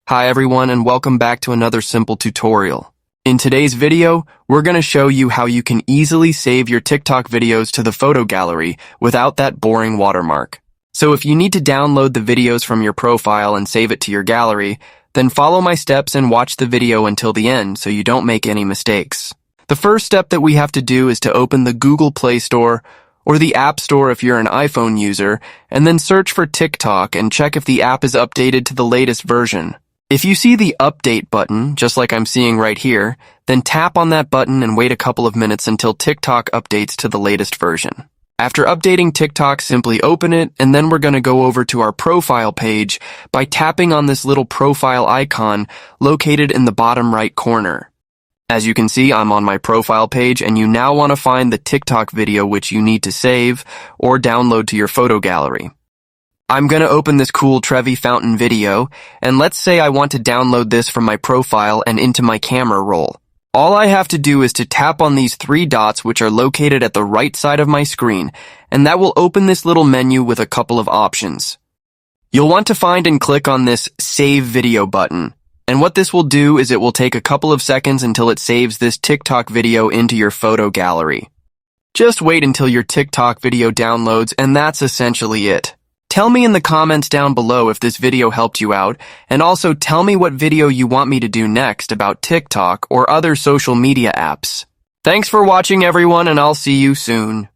Hi everyone and welcome back to another simple tutorial. In today's video, we're going to show you how you can easily save your TikTok videos to the photo gallery without that boring watermark. So if you need to download the videos from your profile and save it to your gallery, then follow my steps and watch the video until the end so you don't make any mistakes. The first step that we have to do is to open the Google Play Store or the App Store if you're an iPhone user, and then search for TikTok and check if the app is updated to the latest version. If you see the update button, just like I'm seeing right here, then tap on that button and wait a couple of minutes until TikTok updates to the latest version. After updating TikTok, simply open it, and then we're going to go over to our profile page by tapping on this little profile icon located in the bottom right corner. As you can see, I'm on my profile page, and you now want to find the TikTok video which you need to save or download to your photo gallery. I'm going to open this cool Trevi fountain video, and let's say I want to download this from my profile and into my camera roll. All I have to do is to tap on these three dots which are located at the right side of my screen, and that will open this little menu with a couple of options. You'll want to find and click on this Save Video button. And what this will do is it will take a couple of seconds until it saves this TikTok video into your photo gallery. Just wait until your TikTok video downloads, and that's essentially it. Tell me in the comments down below if this video helped you out, and also tell me what video you want me to do next about TikTok or other social media apps. Thanks for watching everyone, and I'll see you soon.